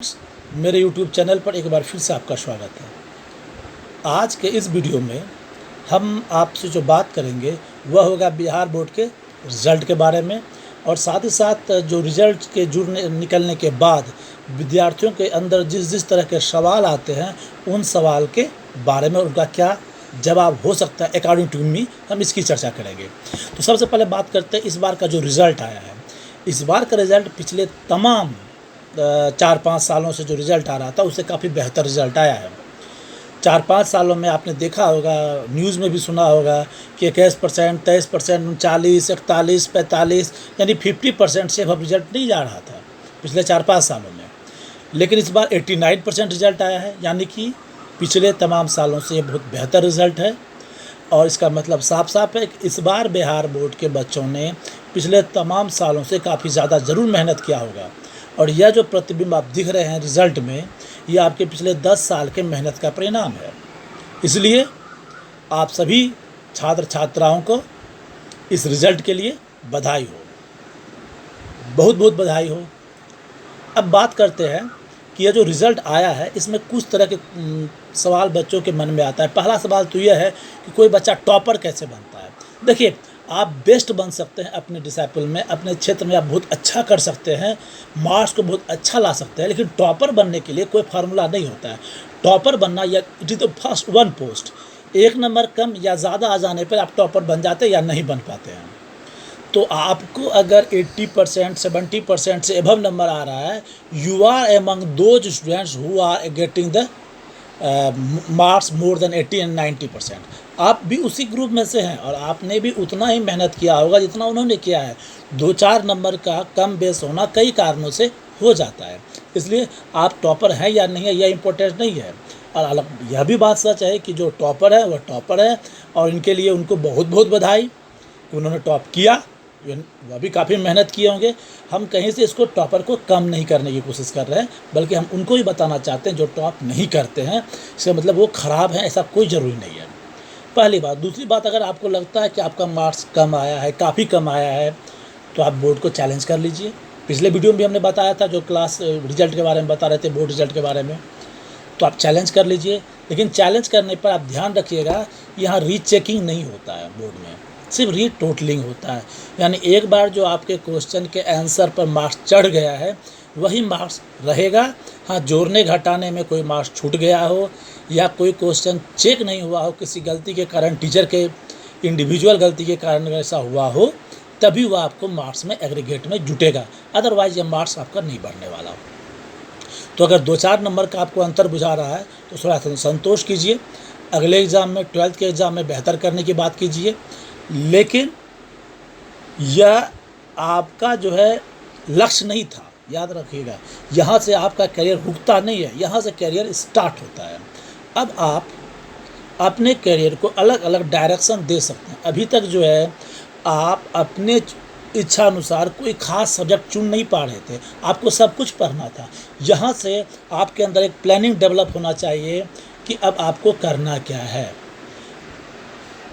मेरे YouTube channel पर एक बार फिर से आपका स्वागत है। आज के इस वीडियो में हम आपसे जो बात करेंगे वह होगा बिहार बोर्ड के रिज़ल्ट के बारे में, और साथ ही साथ जो रिज़ल्ट के जुड़ने निकलने के बाद विद्यार्थियों के अंदर जिस जिस तरह के सवाल आते हैं उन सवाल के बारे में उनका क्या जवाब हो सकता है अकॉर्डिंग टू मी, हम इसकी चर्चा करेंगे। तो सबसे पहले बात करते हैं इस बार का जो रिज़ल्ट आया है। इस बार का रिज़ल्ट पिछले तमाम 4-5 सालों से जो रिज़ल्ट आ रहा था उससे काफ़ी बेहतर रिज़ल्ट आया है। 4-5 सालों में आपने देखा होगा, न्यूज़ में भी सुना होगा कि 21%, 23%, 39, 41, 45 यानी 50% से अब रिज़ल्ट नहीं जा रहा था पिछले 4-5 सालों में। लेकिन इस बार 89% रिज़ल्ट आया है, यानी कि पिछले तमाम सालों से ये बहुत बेहतर रिज़ल्ट है। और इसका मतलब साफ साफ है कि इस बार बिहार बोर्ड के बच्चों ने पिछले तमाम सालों से काफ़ी ज़्यादा ज़रूर मेहनत किया होगा, और यह जो प्रतिबिंब आप दिख रहे हैं रिज़ल्ट में, ये आपके पिछले 10 साल के मेहनत का परिणाम है। इसलिए आप सभी छात्र छात्राओं को इस रिज़ल्ट के लिए बधाई हो, बहुत बहुत बधाई हो। अब बात करते हैं कि यह जो रिज़ल्ट आया है इसमें कुछ तरह के सवाल बच्चों के मन में आता है। पहला सवाल तो यह है कि कोई बच्चा टॉपर कैसे बनता है। देखिए, आप बेस्ट बन सकते हैं अपने डिसिप्लिन में, अपने क्षेत्र में आप बहुत अच्छा कर सकते हैं, मार्क्स को बहुत अच्छा ला सकते हैं, लेकिन टॉपर बनने के लिए कोई फार्मूला नहीं होता है। टॉपर बनना या it is the first one post, एक नंबर कम या ज़्यादा आ जाने पर आप टॉपर बन जाते हैं या नहीं बन पाते हैं। तो आपको अगर 80%, 70% से एबव नंबर आ रहा है, you are among those students who are getting the marks more than 80 and 90%। आप भी उसी ग्रुप में से हैं और आपने भी उतना ही मेहनत किया होगा जितना उन्होंने किया है। 2-4 नंबर का कम बेस होना कई कारणों से हो जाता है, इसलिए आप टॉपर हैं या नहीं है यह इम्पोर्टेंट नहीं है। और अलग यह भी बात सच है कि जो टॉपर है वह टॉपर है, और इनके लिए उनको बहुत बहुत बधाई कि उन्होंने टॉप किया। वह भी काफ़ी मेहनत किए होंगे। हम कहीं से इसको टॉपर को कम नहीं करने की कोशिश कर रहे हैं, बल्कि हम उनको ही बताना चाहते हैं जो टॉप नहीं करते हैं, इसका मतलब वो ख़राब हैं ऐसा कोई ज़रूरी नहीं है। पहली बात। दूसरी बात, अगर आपको लगता है कि आपका मार्क्स कम आया है, काफ़ी कम आया है, तो आप बोर्ड को चैलेंज कर लीजिए। पिछले वीडियो में भी हमने बताया था, जो क्लास रिजल्ट के बारे में बता रहे थे, बोर्ड रिजल्ट के बारे में, तो आप चैलेंज कर लीजिए। लेकिन चैलेंज करने पर आप ध्यान रखिएगा, यहाँ रीचेकिंग नहीं होता है बोर्ड में, सिर्फ रीटोटलिंग होता है। यानी एक बार जो आपके क्वेश्चन के आंसर पर मार्क्स चढ़ गया है वही मार्क्स रहेगा। हाँ, जोड़ने घटाने में कोई मार्क्स छूट गया हो या कोई क्वेश्चन चेक नहीं हुआ हो, किसी गलती के कारण, टीचर के इंडिविजुअल गलती के कारण ऐसा हुआ हो, तभी वह आपको मार्क्स में एग्रीगेट में जुटेगा, अदरवाइज ये मार्क्स आपका नहीं बढ़ने वाला। तो अगर 2-4 नंबर का आपको अंतर बुझा रहा है तो थोड़ा संतोष कीजिए। अगले एग्ज़ाम में, 12th के एग्ज़ाम में बेहतर करने की बात कीजिए। लेकिन यह आपका जो है लक्ष्य नहीं था, याद रखिएगा। यहाँ से आपका करियर रुकता नहीं है, यहाँ से करियर स्टार्ट होता है। अब आप अपने करियर को अलग अलग डायरेक्शन दे सकते हैं। अभी तक जो है आप अपने इच्छा अनुसार कोई ख़ास सब्जेक्ट चुन नहीं पा रहे थे, आपको सब कुछ पढ़ना था। यहाँ से आपके अंदर एक प्लानिंग डेवलप होना चाहिए कि अब आपको करना क्या है।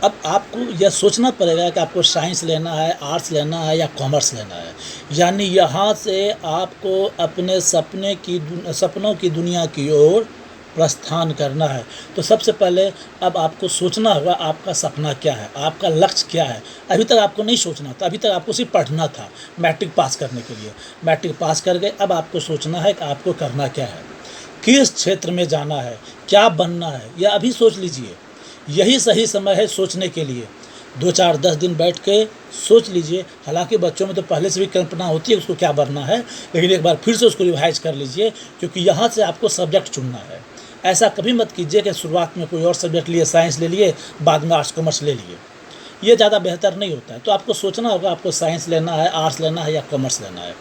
अब आपको यह सोचना पड़ेगा कि आपको साइंस लेना है, आर्ट्स लेना है या कॉमर्स लेना है। यानी यहाँ से आपको अपने सपनों की दुनिया की ओर प्रस्थान करना है। तो सबसे पहले अब आपको सोचना होगा आपका सपना क्या है, आपका लक्ष्य क्या है। अभी तक आपको नहीं सोचना था, अभी तक आपको सिर्फ पढ़ना था मैट्रिक पास करने के लिए। मैट्रिक पास कर गए, अब आपको सोचना है कि आपको करना क्या है, किस क्षेत्र में जाना है, क्या बनना है, यह अभी सोच लीजिए। यही सही समय है सोचने के लिए। 2-4-10 दिन बैठ के सोच लीजिए। हालांकि बच्चों में तो पहले से भी कल्पना होती है उसको क्या बनना है, लेकिन एक बार फिर से उसको रिवाइज कर लीजिए, क्योंकि यहाँ से आपको सब्जेक्ट चुनना है। ऐसा कभी मत कीजिए कि शुरुआत में कोई और सब्जेक्ट लिए, साइंस ले लिए, बाद में आर्ट्स कॉमर्स ले लिए। ये ज़्यादा बेहतर नहीं होता है। तो आपको सोचना होगा आपको साइंस लेना है, आर्ट्स लेना है या कॉमर्स लेना है।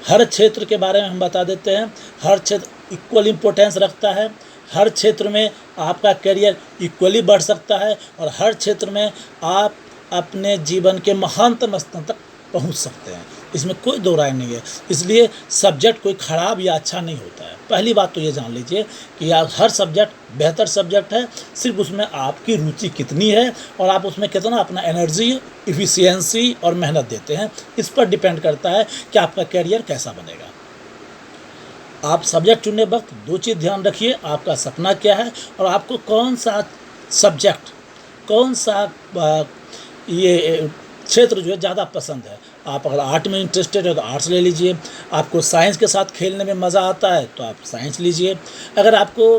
हर क्षेत्र के बारे में हम बता देते हैं। हर क्षेत्र इक्वल इम्पोर्टेंस रखता है। हर क्षेत्र में आपका करियर इक्वली बढ़ सकता है, और हर क्षेत्र में आप अपने जीवन के महानतम स्तर तक पहुंच सकते हैं। इसमें कोई दो राय नहीं है। इसलिए सब्जेक्ट कोई ख़राब या अच्छा नहीं होता है। पहली बात तो ये जान लीजिए कि यार हर सब्जेक्ट बेहतर सब्जेक्ट है, सिर्फ उसमें आपकी रुचि कितनी है और आप उसमें कितना अपना एनर्जी, इफ़िशियंसी और मेहनत देते हैं, इस पर डिपेंड करता है कि आपका करियर कैसा बनेगा। आप सब्जेक्ट चुनने वक्त दो चीज़ ध्यान रखिए, आपका सपना क्या है और आपको कौन सा सब्जेक्ट, कौन सा ये क्षेत्र जो है ज़्यादा पसंद है। आप अगर आर्ट में इंटरेस्टेड है तो आर्ट्स ले लीजिए, आपको साइंस के साथ खेलने में मज़ा आता है तो आप साइंस लीजिए, अगर आपको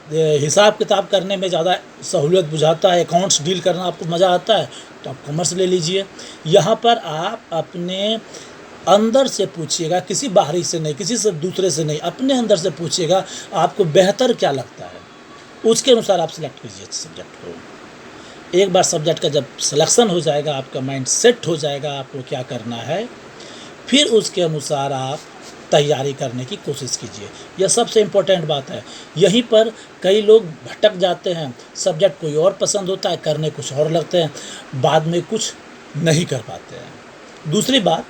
हिसाब किताब करने में ज़्यादा सहूलियत बुझाता है, अकाउंट्स डील करना आपको मज़ा आता है तो आप कॉमर्स ले लीजिए। यहाँ पर आप अपने अंदर से पूछिएगा, किसी बाहरी से नहीं, किसी से दूसरे से नहीं, अपने अंदर से पूछिएगा आपको बेहतर क्या लगता है, उसके अनुसार आप सिलेक्ट कीजिए सब्जेक्ट को। एक बार सब्जेक्ट का जब सिलेक्शन हो जाएगा, आपका माइंड सेट हो जाएगा आपको क्या करना है, फिर उसके अनुसार आप तैयारी करने की कोशिश कीजिए। यह सबसे इम्पोर्टेंट बात है। यहीं पर कई लोग भटक जाते हैं, सब्जेक्ट कोई और पसंद होता है, करने कुछ और लगते हैं, बाद में कुछ नहीं कर पाते हैं। दूसरी बात,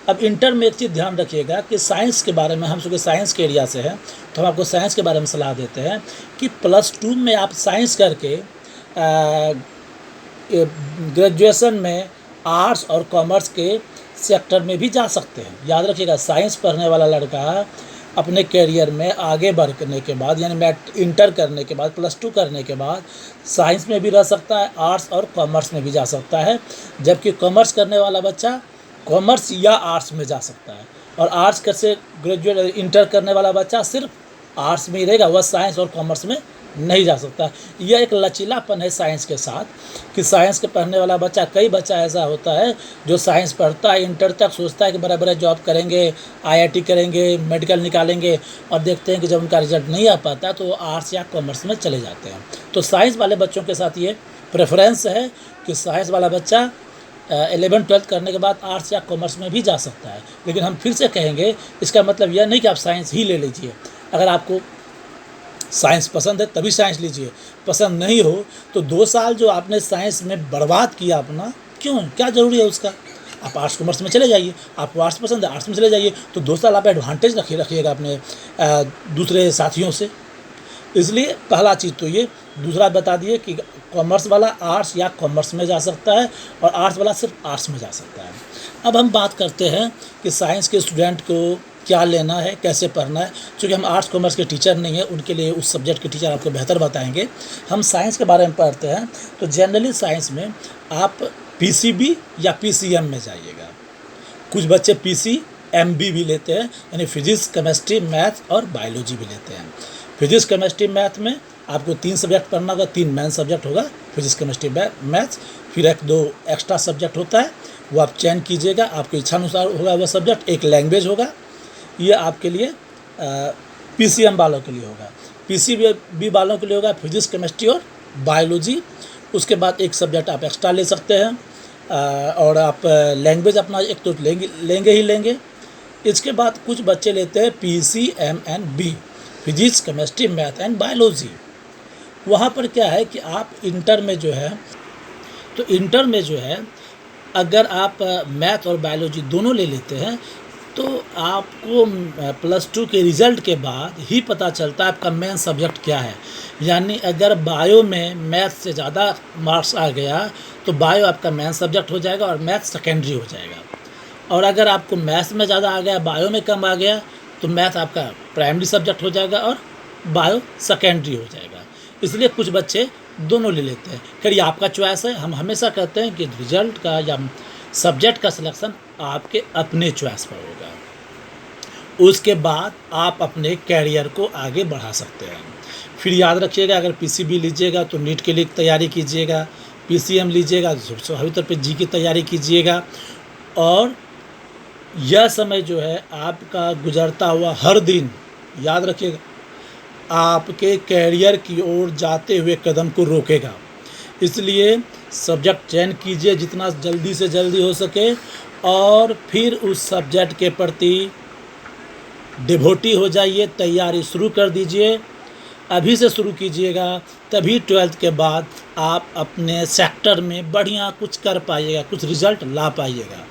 अब इंटर में एक चीज़ ध्यान रखिएगा कि साइंस के बारे में, हम चूँकि साइंस के एरिया से हैं तो हम आपको साइंस के बारे में सलाह देते हैं कि +2 में आप साइंस करके ग्रेजुएशन में आर्ट्स और कॉमर्स के सेक्टर में भी जा सकते हैं। याद रखिएगा, साइंस पढ़ने वाला लड़का अपने करियर में आगे बढ़ने के बाद, यानी मैट इंटर करने के बाद, +2 करने के बाद साइंस में भी रह सकता है, आर्ट्स और कॉमर्स में भी जा सकता है, जबकि कॉमर्स करने वाला बच्चा कॉमर्स या आर्ट्स में जा सकता है, और आर्ट्स कर से ग्रेजुएट इंटर करने वाला बच्चा सिर्फ आर्ट्स में ही रहेगा, वह साइंस और कॉमर्स में नहीं जा सकता। यह एक लचीलापन है साइंस के साथ कि साइंस के पढ़ने वाला बच्चा, कई बच्चा ऐसा होता है जो साइंस पढ़ता है, इंटर तक सोचता है कि बड़ा बड़ा जॉब करेंगे, IIT करेंगे, मेडिकल निकालेंगे, और देखते हैं कि जब उनका रिजल्ट नहीं आ पाता तो वो आर्ट्स या कॉमर्स में चले जाते हैं। तो साइंस वाले बच्चों के साथ ये प्रेफरेंस है कि साइंस वाला बच्चा 11th-12th करने के बाद आर्ट्स या कॉमर्स में भी जा सकता है। लेकिन हम फिर से कहेंगे, इसका मतलब यह नहीं कि आप साइंस ही ले लीजिए। अगर आपको साइंस पसंद है तभी साइंस लीजिए, पसंद नहीं हो तो 2 साल जो आपने साइंस में बर्बाद किया अपना, क्यों, क्या ज़रूरी है उसका? आप आर्ट्स कॉमर्स में चले जाइए, आपको आर्ट्स पसंद है आर्ट्स में चले जाइए, तो 2 साल आप एडवांटेज रखिएगा अपने दूसरे साथियों से। इसलिए पहला चीज़ तो ये। दूसरा बता दिए कि कॉमर्स वाला आर्ट्स या कॉमर्स में जा सकता है और आर्ट्स वाला सिर्फ आर्ट्स में जा सकता है। अब हम बात करते हैं कि साइंस के स्टूडेंट को क्या लेना है, कैसे पढ़ना है। चूँकि हम आर्ट्स कॉमर्स के टीचर नहीं हैं, उनके लिए उस सब्जेक्ट के टीचर आपको बेहतर बताएंगे। हम साइंस के बारे में पढ़ते हैं तो जनरली साइंस में आप PCB या PCM में जाइएगा। कुछ बच्चे PCMB भी लेते हैं, यानी फिजिक्स, केमिस्ट्री, मैथ और बायोलॉजी भी लेते हैं। फिजिक्स, केमिस्ट्री, मैथ में आपको 3 सब्जेक्ट पढ़ना होगा, 3 मेन सब्जेक्ट होगा, फिजिक्स, केमिस्ट्री, मैथ, फिर 1-2 एक्स्ट्रा सब्जेक्ट होता है, वो आप चयन कीजिएगा, आपकी इच्छा अनुसार होगा वह सब्जेक्ट। एक लैंग्वेज होगा, ये आपके लिए PCM वालों के लिए होगा। PCB वालों के लिए होगा फिजिक्स, केमिस्ट्री और बायोलॉजी। उसके बाद एक सब्जेक्ट आप एक्स्ट्रा ले सकते हैं, और आप लैंग्वेज अपना एक तो लेंगे ही लेंगे। इसके बाद कुछ बच्चे लेते हैं PCM&B, physics, chemistry, math and biology. वहाँ पर क्या है कि आप इंटर में जो है, तो इंटर में जो है अगर आप मैथ और बायोलॉजी दोनों ले लेते हैं तो आपको +2 के रिज़ल्ट के बाद ही पता चलता है आपका मेन सब्जेक्ट क्या है। यानी अगर बायो में मैथ से ज़्यादा मार्क्स आ गया तो बायो आपका मेन सब्जेक्ट हो जाएगा और मैथ सेकेंडरी हो जाएगा, और अगर आपको मैथ्स में ज़्यादा आ गया, बायो में कम आ गया, तो मैथ आपका प्राइमरी सब्जेक्ट हो जाएगा और बायो सेकेंडरी हो जाएगा। इसलिए कुछ बच्चे दोनों ले लेते हैं। खैर ये आपका चॉइस है। हम हमेशा कहते हैं कि रिजल्ट का या सब्जेक्ट का सिलेक्शन आपके अपने चॉइस पर होगा। उसके बाद आप अपने कैरियर को आगे बढ़ा सकते हैं। फिर याद रखिएगा, अगर PCB लीजिएगा तो नीट के लिए तैयारी कीजिएगा, PCM लीजिएगा तो स्वाभाविक तौर पर जी की तैयारी कीजिएगा, और यह समय जो है आपका गुजरता हुआ हर दिन, याद रखिएगा, आपके कैरियर की ओर जाते हुए कदम को रोकेगा। इसलिए सब्जेक्ट चयन कीजिए जितना जल्दी से जल्दी हो सके, और फिर उस सब्जेक्ट के प्रति डिवोटी हो जाइए, तैयारी शुरू कर दीजिए। अभी से शुरू कीजिएगा, तभी 12th के बाद आप अपने सेक्टर में बढ़िया कुछ कर पाइएगा, कुछ रिज़ल्ट ला पाइएगा।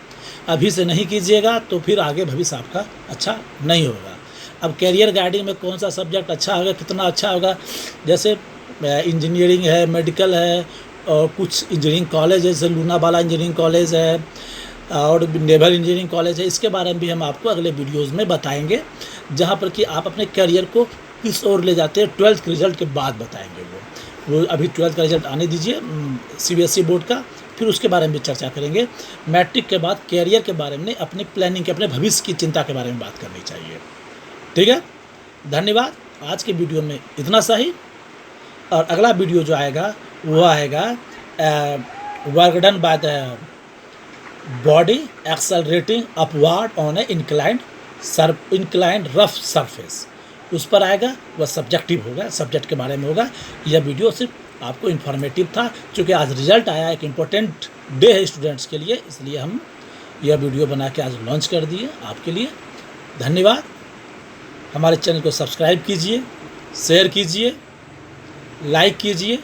अभी से नहीं कीजिएगा तो फिर आगे भविष्य आपका अच्छा नहीं होगा। अब कैरियर गाइडिंग में कौन सा सब्जेक्ट अच्छा होगा, कितना अच्छा होगा, जैसे इंजीनियरिंग है, मेडिकल है, और कुछ इंजीनियरिंग कॉलेज है, जैसे लूनावाला इंजीनियरिंग कॉलेज है, और नेवल इंजीनियरिंग कॉलेज है, इसके बारे में भी हम आपको अगले वीडियोज़ में बताएंगे, जहाँ पर कि आप अपने करियर को किस ओर ले जाते हैं 12th के रिज़ल्ट के बाद बताएंगे। वो अभी 12th का रिज़ल्ट आने दीजिए CBSE बोर्ड का, फिर उसके बारे में भी चर्चा करेंगे। मैट्रिक के बाद कैरियर के बारे में, अपनी प्लानिंग के, अपने भविष्य की चिंता के बारे में बात करनी चाहिए। ठीक है, धन्यवाद। आज के वीडियो में इतना सा ही, और अगला वीडियो जो आएगा वो आएगा work done by the body accelerating upward on A inclined rough surface, उस पर आएगा। वह सब्जेक्टिव होगा, सब्जेक्ट के बारे में होगा। यह वीडियो सिर्फ आपको इन्फॉर्मेटिव था, क्योंकि आज रिजल्ट आया, एक इम्पोर्टेंट डे है स्टूडेंट्स के लिए, इसलिए हम यह वीडियो बना के आज लॉन्च कर दिए आपके लिए। धन्यवाद। हमारे चैनल को सब्सक्राइब कीजिए, शेयर कीजिए, लाइक कीजिए,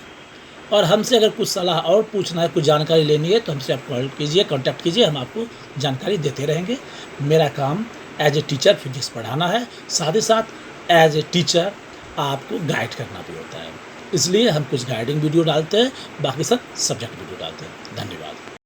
और हमसे अगर कुछ सलाह और पूछना है, कुछ जानकारी लेनी है, तो हमसे आप कॉल कीजिए, कांटेक्ट कीजिए, हम आपको जानकारी देते रहेंगे। मेरा काम एज ए टीचर फिजिक्स पढ़ाना है, साथ ही साथ एज ए टीचर आपको गाइड करना भी होता है, इसलिए हम कुछ गाइडिंग वीडियो डालते हैं, बाकी सब सब्जेक्ट वीडियो डालते हैं। धन्यवाद।